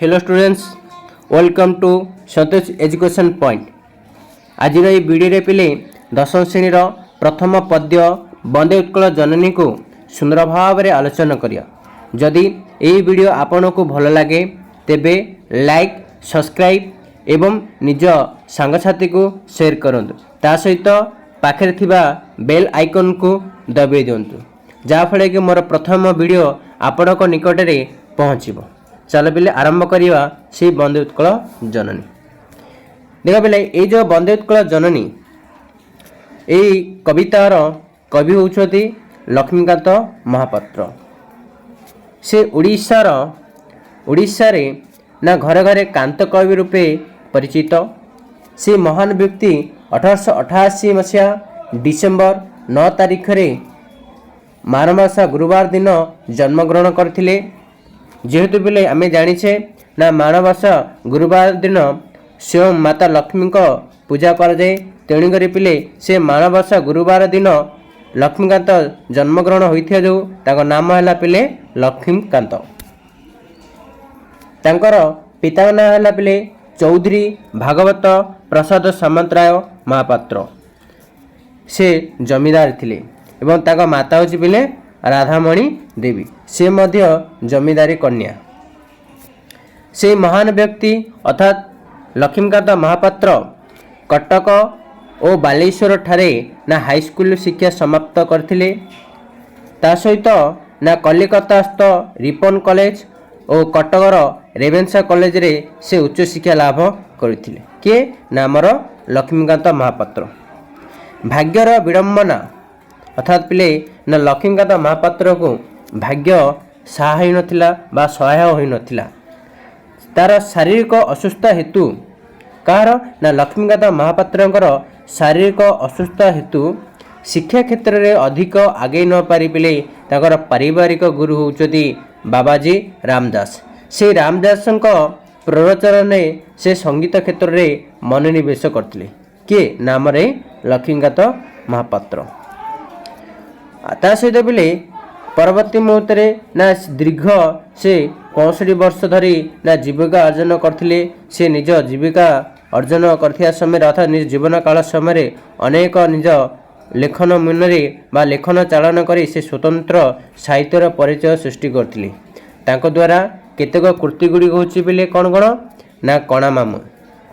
Hello students, welcome to Santosh education point. आज video पिले दशम श्रेणी प्रथम पद्य वंदे उत्कल जननी को सुंदर भाव में आलोचना करिया। जदि यही वीडियो आपन को भल लगे तेबे लाइक सब्सक्राइब एवं निज सांगसाथी को शेयर करंतु। ता सहित पाखे थिबा बेल आइकन को दबाई दिंतु, जहाँफल कि मोर प्रथम वीडियो आपण को निकट में पहुँचब। चल पिले आरंभ करिया से वंदे उत्कल जननी। देख पिले ये जो वंदे उत्कल जननी यही कवितार कवि होउछथि लक्ष्मीकांत महापात्र। से उड़ीसा रे ना घरे घरे कांत कवि रूपे परिचित। से महान व्यक्ति 1888 मसीहा डिसेम्बर 9 तारिख रे माणमासा गुरुवार दिन जन्मग्रहण करथिले। जेहेतु पिले आमे जानिछे ना माणमासा गुरुवार दिन स्वयं माता लक्ष्मी को पूजा कर जाए। तेणुकरी पिले से माणमासा गुरुवार दिन लक्ष्मीकांत जन्मग्रहण होइथिया जो ताको नाम हैला पिले लक्ष्मीकांत। तांकर पिता नाम हैला पिले चौधरी भागवत प्रसाद सामंतराय महापात्र। से जमीदार थिले एवं ताको माता होची पिले राधामणि देवी। से मध्य जमीदारी कन्या। से महान व्यक्ति अर्थात लक्ष्मीकांत महापात्र कटक और बालेश्वर ठारे ना हाईस्कूल शिक्षा समाप्त करथिले। ता सहित ना कलिकतास्थ रिपन कॉलेज और कटकर रेवेन्सा कॉलेज रे से उच्च शिक्षा लाभ करथिले। के नामर लक्ष्मीकांत महापात्र। भाग्यर विडंबना अर्थात पिले ना लक्ष्मीकांत महापात्र को भाग्य सहाय नथिला बा सहाय होई नथिला। तार शारीरिक असुस्थ हेतु कार ना लक्ष्मीकांत महापात्रंकर शारीरिक असुस्थ हेतु शिक्षा क्षेत्र में अधिक आगे न पारि पिले ताकर पारिवारिक गुरु होउचथि बाबाजी रामदास। से रामदास प्ररोचन से संगीत क्षेत्र में मनोनिवेश करथिले। के नाम रे लक्ष्मीकांत महापात्र। ता सहित पिले परवर्ती मुहूर्त ना दीर्घ से 65 वर्ष धरी ना जीविका अर्जन करथिले। से निज जीविका अर्जन करथिया समय अर्थात निज जीवन काल समय अनेक निज लेखन मुନରେ बा लेखन चालन करी से स्वतंत्र साहित्यर परिचय सृष्टि करथिले। तांको द्वारा केतेक कृति गुडी होची बिले कोन कोन ना कणामामु।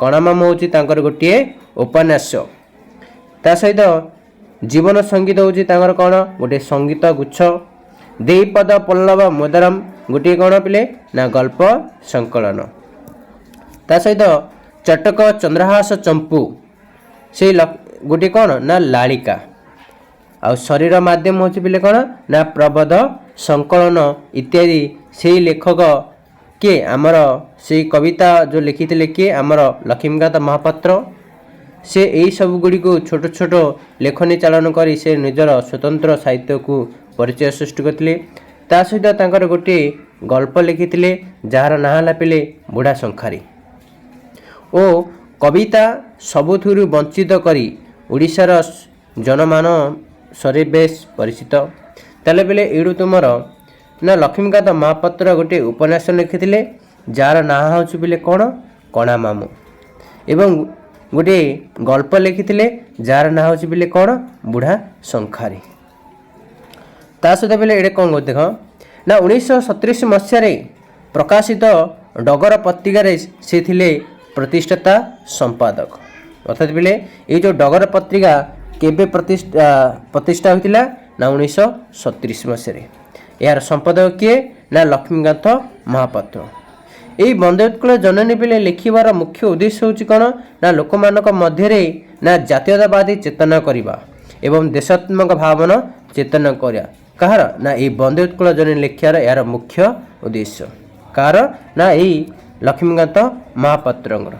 कणामामु होची तांकर गोटिए उपन्यास। ता सहित जीवन संगीत होची तांकर कोन गोटे संगीत गुच्छ। देईपद पल्लव मोदरम गोटे कोन पिले ना गल्प संकलन। ता सहित चटक चंद्रहास चंपू से गोटे कौन ना लालिका। आ शरीर माध्यम होची पिले कौन ना प्रबोध संकलन इत्यादि। से लेखक के आमर से कविता जो लिखिथिले के आमर लक्ष्मीकांत महापात्र। से यही सब गुड़ी को छोट छोट लेखनी चालन करी से निजर स्वतंत्र साहित्य को परिचय सृष्टि करथिले। ता सहित तांकर गोटे गल्प लिखिथिले जार ना हला पिले बुढ़ा शंखारी। ओ कविता सबुथुरु वंचित करी ओडिशार जनमान सरे बेस परिचित। ताले बेले एडु तुमर ना लक्ष्मीकांत महापात्र गोटे उपन्यास लिखिथिले जार ना होउछ बिले कोन कणामामु एवं गोटे गल्प लिखिथिले जार ना होउछ बिले कोन बुढ़ा शंखारी। ता सहित बेले एडे कोन देख ना 1937 मसीह रे प्रकाशित डगर पत्रिका रे से थिले प्रतिष्ठाता संपादक। अर्थात बिले ये जो डगर पत्रिका केबे प्रतिष्ठा होइतिला ना 1937 मसीह। यार संपादक किए ना लक्ष्मीकांत महापात्र। यही वंदे उत्कल जननी बिले लिखिबार मुख्य उद्देश्य होची कोन ना लोकमानक मध्यरे ना जातीयतावादी चेतना करिबा एवं देशात्मक भावना चेतना करिया। कहार ना ये वंदे उत्कल जननी लिखियार यार मुख्य उद्देश्य कार ना यही लक्ष्मीकांत महापात्रंगर।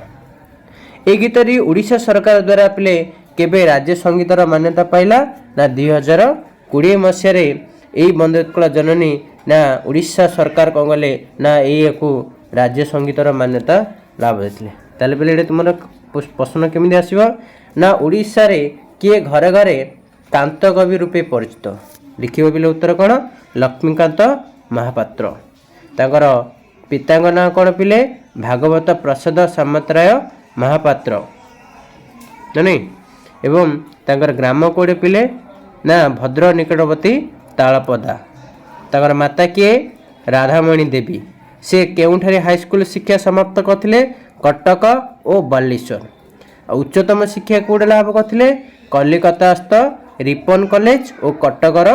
ए गीतरी उड़ीसा सरकार द्वारा पिले केबे राज्य संगीतर मान्यता पाइला ना 2020 मसीह रे एई वंदे उत्कल जननी ना उड़ीसा सरकार कौन गले ना को राज्य संगीतर मान्यता लाभ देथिले। ताले बेले एडे तुमर प्रश्न केमिति आसीबो ना उड़ीसा रे किए घरे घरे कांत कवि रूपे परिचित। लिखिबो बिले उत्तर कोन लक्ष्मीकांत महापात्र। तांकर पितांग नाम कौन पिले ଭାଗବତ ପ୍ରସାଦ ସାମନ୍ତରାୟ ମହାପାତ୍ର ନାଇଁ ଏବଂ ତାଙ୍କର ଗ୍ରାମ କୋଉଠି ପିଲେ ନା ଭଦ୍ର ନିକଟବର୍ତ୍ତୀ ତାଳପଦା। ତାଙ୍କର ମାତା କିଏ ରାଧାମଣି ଦେବୀ। ସେ କେଉଁଠାରେ ହାଇସ୍କୁଲ ଶିକ୍ଷା ସମାପ୍ତ କରିଥିଲେ କଟକ ଓ ବାଲେଶ୍ୱର। ଉଚ୍ଚତମ ଶିକ୍ଷା କେଉଁଠି ଲାଭ କରିଥିଲେ କଲିକତାସ୍ଥ ରିପନ କଲେଜ ଓ କଟକର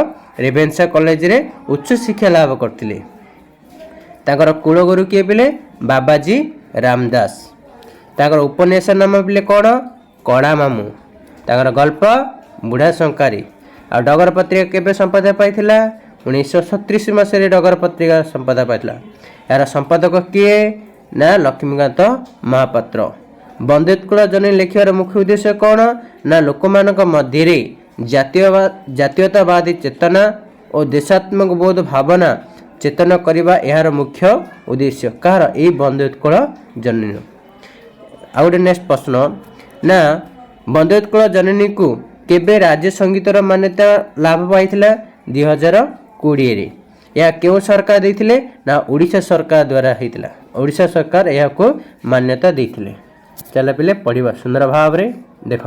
ରେଭେନ୍ସା କଲେଜରେ ଉଚ୍ଚ ଶିକ୍ଷା ଲାଭ କରିଥିଲେ। ତାଙ୍କର କୁଳଗୁରୁ କିଏ ପିଲେ ବାବାଜୀ ରାମଦାସ। ତାଙ୍କର ଉପନ୍ୟାସ ନାମ ପିଲେ କ'ଣ କଡ଼ା ମାମୁଁ। ତାଙ୍କର ଗଳ୍ପ ବୁଢ଼ା ଶଙ୍କାରୀ। ଆଉ ଡଗର ପତ୍ରିକା କେବେ ସମ୍ପାଦକ ପାଇଥିଲା 1937 ମସିହାରେ ଡଗର ପତ୍ରିକା ସମ୍ପାଦକ ପାଇଥିଲା। ଏହାର ସମ୍ପାଦକ କିଏ ନା ଲକ୍ଷ୍ମୀକାନ୍ତ ମହାପାତ୍ର। ବନ୍ଦେ ଉତ୍କଳ ଜନନୀ ଲେଖିବାର ମୁଖ୍ୟ ଉଦ୍ଦେଶ୍ୟ କ'ଣ ନା ଲୋକମାନଙ୍କ ମଧ୍ୟରେ ଜାତୀୟତାବାଦୀ ଚେତନା ଓ ଦେଶାତ୍ମକ ବୋଧ ଭାବନା ଚେତନ କରିବା ଏହାର ମୁଖ୍ୟ ଉଦ୍ଦେଶ୍ୟ। କାହାର ଏଇ ବନ୍ଦେ ଉତ୍କଳ ଜନନୀ। ଆଉ ଗୋଟେ ନେକ୍ସଟ ପ୍ରଶ୍ନ ନା ବନ୍ଦେ ଉତ୍କଳ ଜନନୀକୁ କେବେ ରାଜ୍ୟ ସଙ୍ଗୀତର ମାନ୍ୟତା ଲାଭ ପାଇଥିଲା 2020ରେ। ଏହା କେଉଁ ସରକାର ଦେଇଥିଲେ ନା ଓଡ଼ିଶା ସରକାର ଦ୍ୱାରା ହେଇଥିଲା। ଓଡ଼ିଶା ସରକାର ଏହାକୁ ମାନ୍ୟତା ଦେଇଥିଲେ। ଚାଲ ପିଲେ ପଢ଼ିବା ସୁନ୍ଦର ଭାବରେ ଦେଖ।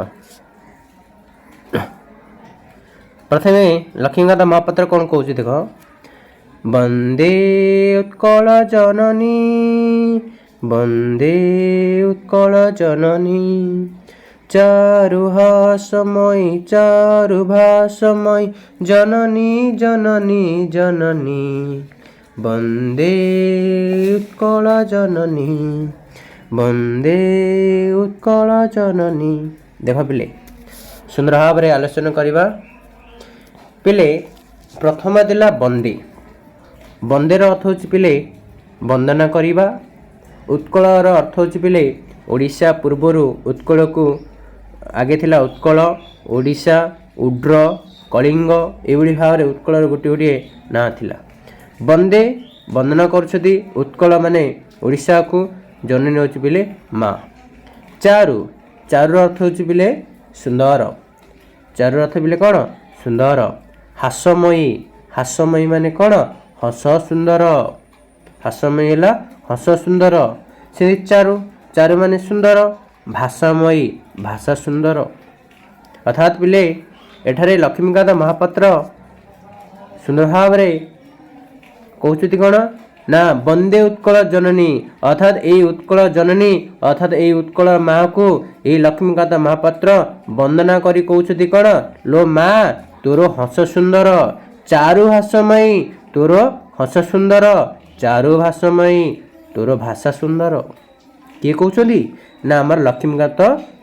ପ୍ରଥମେ ଲକ୍ଷ୍ମୀକାନ୍ତ ମହାପାତ୍ର କ'ଣ କହୁଛି ଦେଖ। ବନ୍ଦେ ଉତ୍କଳ ଜନନୀ ବନ୍ଦେ ଉତ୍କଳ ଜନନୀ ଚାରୁହାସମୟୀ ଚାରୁଭାସମୟୀ ଜନନୀ ଜନନୀ ଜନନୀ ବନ୍ଦେ ଉତ୍କଳ ଜନନୀ ବନ୍ଦେ ଉତ୍କଳ ଜନନୀ। ଦେଖ ପିଲେ ସୁନ୍ଦର ଭାବରେ ଆଲୋଚନା କରିବା। ପିଲେ ପ୍ରଥମ ଦେଲା ବନ୍ଦେ। ବନ୍ଦେର ଅର୍ଥ ହେଉଛି ପିଲେ ବନ୍ଦନା କରିବା। ଉତ୍କଳର ଅର୍ଥ ହେଉଛି ପିଲେ ଓଡ଼ିଶା ପୂର୍ବରୁ ଉତ୍କଳକୁ ଆଗେ ଥିଲା ଉତ୍କଳ ଓଡ଼ିଶା ଉଡ୍ର କଳିଙ୍ଗ ଏଭଳି ଭାବରେ ଉତ୍କଳର ଗୋଟିଏ ଗୋଟିଏ ନାଁ ଥିଲା। ବନ୍ଦେ ବନ୍ଦନା କରୁଛନ୍ତି ଉତ୍କଳ ମାନେ ଓଡ଼ିଶାକୁ। ଜନନୀ ହେଉଛି ପିଲେ ମା। ଚାରୁ ଚାରୁର ଅର୍ଥ ହେଉଛି ପିଲେ ସୁନ୍ଦର। ଚାରୁର ଅର୍ଥ ପିଲେ କ'ଣ ସୁନ୍ଦର। ହାସମୟୀ ହାସମୟୀ ମାନେ କ'ଣ ହସ ସୁନ୍ଦର। ହାସମୟୀ ହେଲା ହସ ସୁନ୍ଦର। ସେ ଚାରୁ ଚାରୁ ମାନେ ସୁନ୍ଦର। ଭାଷାମୟୀ ଭାଷା ସୁନ୍ଦର। ଅର୍ଥାତ୍ ପିଲେ ଏଠାରେ ଲକ୍ଷ୍ମୀକାନ୍ତ ମହାପାତ୍ର ସୁନ୍ଦର ଭାବରେ କହୁଛନ୍ତି କ'ଣ ନା ବନ୍ଦେ ଉତ୍କଳ ଜନନୀ ଅର୍ଥାତ୍ ଏଇ ଉତ୍କଳ ଜନନୀ ଅର୍ଥାତ୍ ଏଇ ଉତ୍କଳ ମାଆକୁ ଏଇ ଲକ୍ଷ୍ମୀକାନ୍ତ ମହାପାତ୍ର ବନ୍ଦନା କରି କହୁଛନ୍ତି କ'ଣ ଲୋ ମା ତୋର ହସ ସୁନ୍ଦର। ଚାରୁ ଭାଷାମୟୀ ତୋର ହସ ସୁନ୍ଦର। ଚାରୁ ଭାଷାମୟୀ ତୋର ଭାଷା ସୁନ୍ଦର। କିଏ କହୁଛନ୍ତି ନା ଆମର ଲକ୍ଷ୍ମୀକାନ୍ତ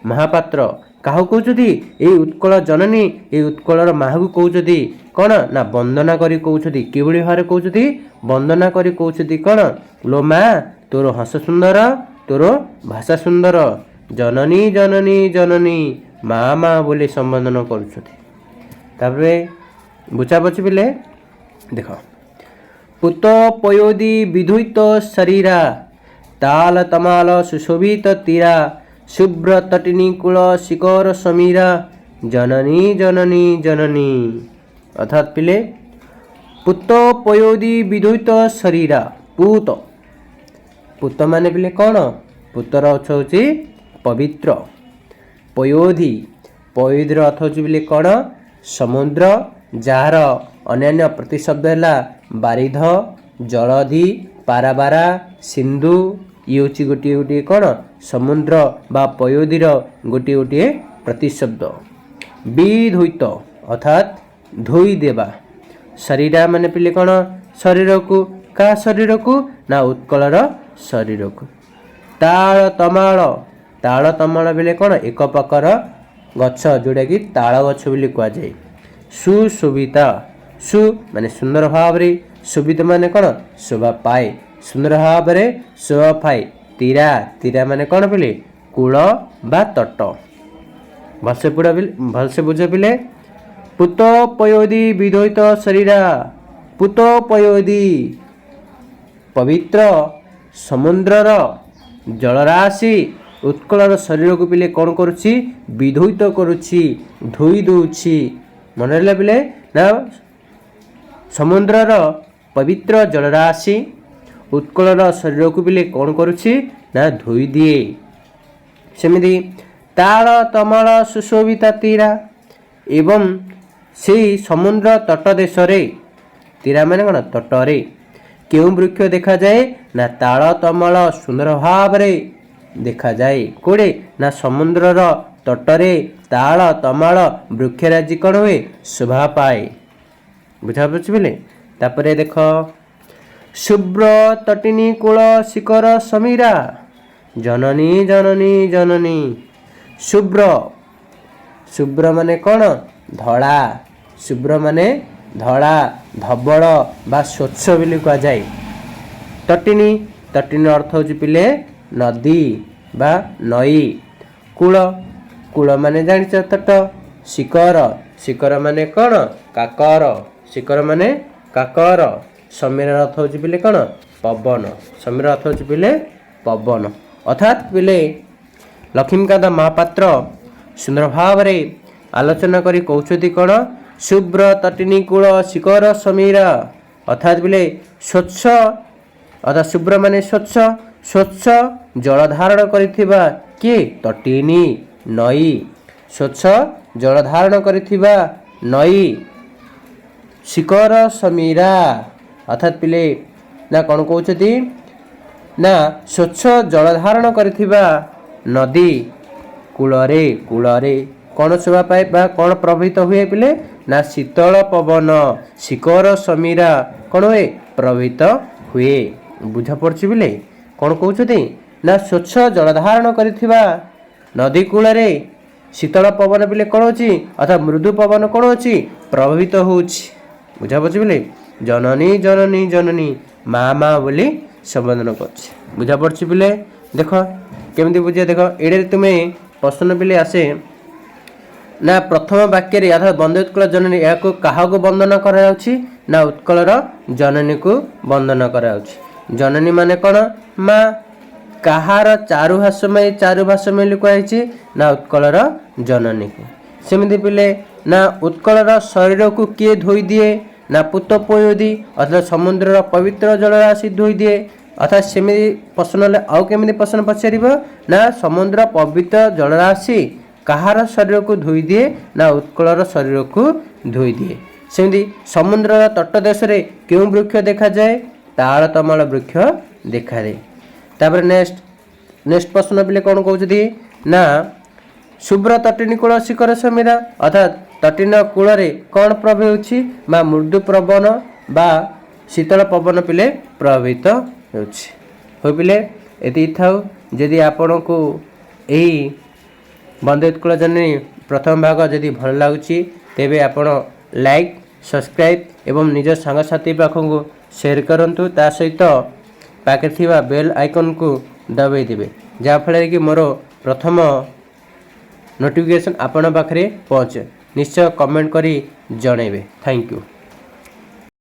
ମହାପାତ୍ର। କାହାକୁ କହୁଛନ୍ତି ଏଇ ଉତ୍କଳ ଜନନୀ ଏଇ ଉତ୍କଳର ମାଆକୁ କହୁଛନ୍ତି କ'ଣ ନା ବନ୍ଦନା କରି କହୁଛନ୍ତି। କିଭଳି ଭାବରେ କହୁଛନ୍ତି ବନ୍ଦନା କରି କହୁଛନ୍ତି କ'ଣ ଲୋ ମା ତୋର ହସ ସୁନ୍ଦର ତୋର ଭାଷା ସୁନ୍ଦର। ଜନନୀ ଜନନୀ ଜନନୀ ମା ମା ବୋଲି ସମ୍ବୋଧନ କରୁଛନ୍ତି। ତାପରେ ବୁଝାବୁଝି ପିଲେ ଦେଖ। ପୁତ ପୟୋଦି ବିଧୁଇତ ଶରୀରା ତାଲ ତମାଲ ସୁଶୋଭିତ ତୀରା ଶୁଭ୍ର ତଟିନୀ କୂଳ ଶିଖର ସମୀରା ଜନନୀ ଜନନୀ ଜନନୀ। ଅର୍ଥାତ୍ ପିଲେ ପୁତ ପୟୋଦି ବିଧୁଇତ ଶରୀରା ପୁତ ପୁତ ମାନେ ପିଲେ କ'ଣ ପୁତର ଅର୍ଥ ହେଉଛି ପବିତ୍ର। ପୟୋଧି ପୟୋଧିର ଅର୍ଥ ହେଉଛି ପିଲେ କ'ଣ ସମୁଦ୍ର ଯାହାର ଅନ୍ୟାନ୍ୟ ପ୍ରତିଶବ୍ଦ ହେଲା ବାରିଧ ଜଳଧି ପାରାବାରା ସିନ୍ଧୁ। ଇଏ ହେଉଛି ଗୋଟିଏ ଗୋଟିଏ କ'ଣ ସମୁଦ୍ର ବା ପୟୋଧିର ଗୋଟିଏ ଗୋଟିଏ ପ୍ରତିଶବ୍ଦ। ବିଧୋଇତ ଅର୍ଥାତ୍ ଧୋଇ ଦେବା। ଶରୀରା ମାନେ ପିଲେ କ'ଣ ଶରୀରକୁ। କାହା ଶରୀରକୁ ନା ଉତ୍କଳର ଶରୀରକୁ। ତାଳ ତମାଳ ତାଳ ତମାଳ ବେଲେ କ'ଣ ଏକ ପ୍ରକାର ଗଛ ଯେଉଁଟାକି ତାଳ ଗଛ ବୋଲି କୁହାଯାଏ। ସୁଶୋଭିତା ସୁ ମାନେ ସୁନ୍ଦର ଭାବରେ ଶୋଭିତ ମାନେ କ'ଣ ଶୋଭା ପାଏ ସୁନ୍ଦର ଭାବରେ ଶୋଭା ପାଏ। ତୀରା ତୀରା ମାନେ କ'ଣ ପିଲେ କୂଳ ବା ତଟ। ଭଲସେ ବୁଝ ପିଲେ। ପୁତ ପୟୋଦି ବିଧୋଇତ ଶରୀରା ପୁତ ପୟୋଦି ପବିତ୍ର ସମୁଦ୍ରର ଜଳରାଶି ଉତ୍କଳର ଶରୀରକୁ ପିଲେ କ'ଣ କରୁଛି ବିଧୋଇତ କରୁଛି ଧୋଇ ଦେଉଛି। ମନେ ରହିଲା ପିଲେ ନା ସମୁଦ୍ରର ପବିତ୍ର ଜଳରାଶି उत्कलर शरीर को बिले कौन करुछि ना धोई दिए। सेमिति ताल तमल सुशोभिता तीरा एवं से समुद्र तट देश रे तीरा माने कौन तटरे केउं वृक्ष देखा जाए ना ताल तमल सुंदर भाव रे देखा जाए। कोड़े ना समुद्रर तटरे ताल तमल वृक्षराजी कौन हुए शोभा पाए। बुझा बुझे तापर देख शुभ्र तटिनी कूल शिखर समीरा जननी जननी जननी। शुभ्र शुभ्र माने कौन धड़ा शुभ्र माने धड़ा धबल बा स्वच्छ बोली कह जाए। तटिनी तटिनी अर्थ हूँ पिले नदी बा नई। कूल कूल माने जानिच तट। शिखर शिखर माने कौन काकर शिखर माने काकर। समीर अर्थ हूँ पिले कौन पवन समीर अर्थ हूँ पिले पवन। अर्थात पिले लक्ष्मीकांत महापात्र सुंदर भाव रे आलोचना करी कहते कौन शुभ्र तटिनी कूल शिखर समीरा। अर्थात बोले स्वच्छ अर्थात शुभ्र माने स्वच्छ स्वच्छ जल धारण करिथिबा किए तटिनी नई। स्वच्छ जल धारण करिथिबा नई शिखर समीरा। अर्थात पिले ना कौन कहते ना स्वच्छ जल धारण करिथिबा नदी कूलरे कूलरे कौन शोभा पाए बा कौन प्रभावित हुए पिले ना शीतल पवन शिखर समीरा कौन हुए प्रभावित हुए। बुझा पड़छि बिले कौन कहते ना स्वच्छ जल धारण करिथिबा नदी कूलरे शीतल पवन बिले कौन होची अर्थात मृदु पवन कौन होची प्रभावित होची। बुझा पड़छि बिले जननी जननी जननी माँ माँ बोली संबोधन करछि। बुझा पड़छि बिले देख केमती बुझे देख एडे तुम्हें प्रश्न बिले आसे ना प्रथम वाक्य रे अर्थात वंदे उत्कल जननी या क्या वंदना कराउछि ना उत्कलर जननी को वंदना कराउछि। जननी माने कौन माँ कहार चारुभाषमय लिखाई ना उत्कलर जननी को। सेमिति पिले ना उत्कलर शरीर को किए धोई दिए ना पुत पोयोदी अर्थात समुद्र पवित्र जल राशि धोई दिए। अर्थात सेमिति प्रश्न आउ केमिति प्रश्न पचार ना समुद्र पवित्र जल राशि कहार शरीर को धोई दिए ना उत्कलर शरीर को धोई दिए। सेमिति समुद्र तट देश रे क्यों वृक्ष देखा जाए ताल तमल वृक्ष देखा जाए। तापर नेक्स्ट प्रश्न पिले कौन कहते ना शुभ्र तटिनी कूल शिखर समीरा अर्थात तटिन कूल रे कौन प्रभावित होछि बा मृदु पवन बा शीतल पवन पिले प्रभावित होछि। हो पिले एति थाउ यदि आपण को एही वंदे उत्कल जननी प्रथम भाग जदि भल लागुछि तेबे आपण लाइक सब्सक्राइब एवं निज सांगसाथी पाखु शेयर करंतु। ता सहित पाखे थिबा बेल आइकन को दबाई देबे जहाँ फल कि मोर प्रथम नोटिफिकेशन आपण पाखरे पहुँचे। निश्चय कमेंट करी जणेबे। Thank you.